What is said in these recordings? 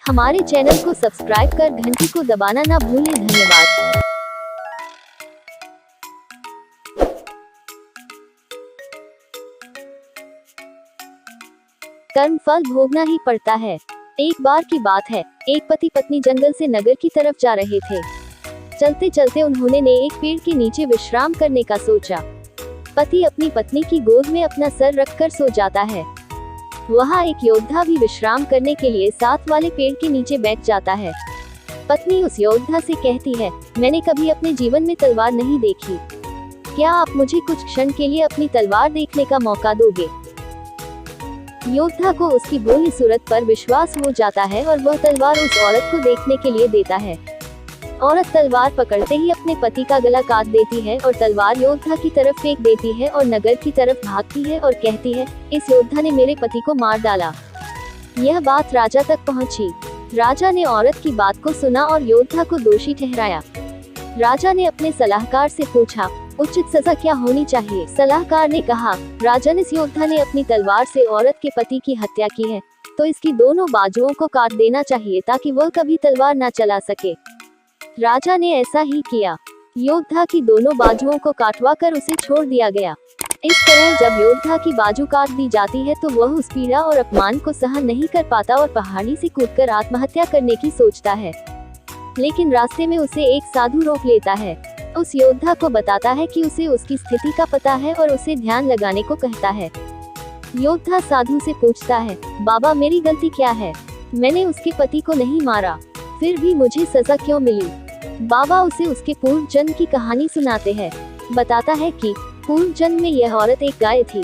हमारे चैनल को सब्सक्राइब कर घंटी को दबाना ना भूलें। धन्यवाद। कर्म फल भोगना ही पड़ता है। एक बार की बात है, एक पति पत्नी जंगल से नगर की तरफ जा रहे थे। चलते चलते उन्होंने एक पेड़ के नीचे विश्राम करने का सोचा। पति अपनी पत्नी की गोद में अपना सर रखकर सो जाता है। वहाँ एक योद्धा भी विश्राम करने के लिए साथ वाले पेड़ के नीचे बैठ जाता है। पत्नी उस योद्धा से कहती है, मैंने कभी अपने जीवन में तलवार नहीं देखी, क्या आप मुझे कुछ क्षण के लिए अपनी तलवार देखने का मौका दोगे? योद्धा को उसकी भोली सूरत पर विश्वास हो जाता है और वह तलवार उस औरत को देखने के लिए देता है। औरत तलवार पकड़ते ही अपने पति का गला काट देती है और तलवार योद्धा की तरफ फेंक देती है और नगर की तरफ भागती है और कहती है, इस योद्धा ने मेरे पति को मार डाला। यह बात राजा तक पहुंची। राजा ने औरत की बात को सुना और योद्धा को दोषी ठहराया। राजा ने अपने सलाहकार से पूछा, उचित सजा क्या होनी चाहिए? सलाहकार ने कहा, राजन, इस योद्धा ने अपनी तलवार से औरत के पति की हत्या की है, तो इसकी दोनों बाजुओं को काट देना चाहिए ताकि वह कभी तलवार न चला सके। राजा ने ऐसा ही किया। योद्धा की दोनों बाजुओं को काटवा कर उसे छोड़ दिया गया। इस तरह जब योद्धा की बाजू काट दी जाती है तो वह उस पीड़ा और अपमान को सहन नहीं कर पाता और पहाड़ी से कूदकर आत्महत्या करने की सोचता है। लेकिन रास्ते में उसे एक साधु रोक लेता है। उस योद्धा को बताता है कि उसे उसकी स्थिति का पता है और उसे ध्यान लगाने को कहता है। योद्धा साधु से पूछता है, बाबा, मेरी गलती क्या है? मैंने उसके पति को नहीं मारा, फिर भी मुझे सजा क्यों मिली? बाबा उसे उसके पूर्व जन्म की कहानी सुनाते हैं। बताता है कि पूर्व जन्म में यह औरत एक गाय थी।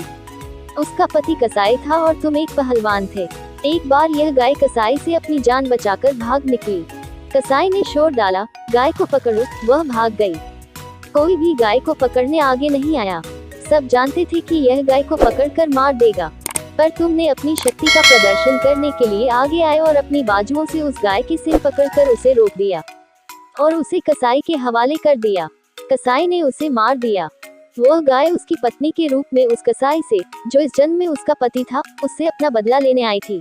उसका पति कसाई था और तुम एक पहलवान थे। एक बार यह गाय कसाई से अपनी जान बचाकर भाग निकली। कसाई ने शोर डाला, गाय को पकड़ो। वह भाग गई। कोई भी गाय को पकड़ने आगे नहीं आया। सब जानते थे कि यह गाय को पकड़कर मार देगा, पर तुमने अपनी शक्ति का प्रदर्शन करने के लिए आगे आए और अपनी बाजुओं से उस गाय के सिर पकड़कर उसे रोक दिया और उसे कसाई के हवाले कर दिया। कसाई ने उसे मार दिया। वह गाय उसकी पत्नी के रूप में उस कसाई से, जो इस जन्म में उसका पति था, उससे अपना बदला लेने आई थी।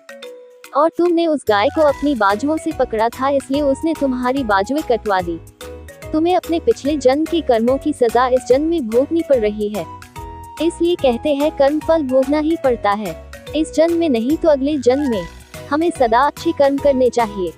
और तुमने उस गाय को अपनी बाजुओं से पकड़ा था, इसलिए उसने तुम्हारी बाजुएं कटवा दी। तुम्हें अपने पिछले जन्म के कर्मों की सजा इस जन्म में भोगनी पड़ रही है। इसलिए कहते हैं, कर्म फल भोगना ही पड़ता है। इस जन्म में नहीं तो अगले जन्म में। हमें सदा अच्छे कर्म करने चाहिए।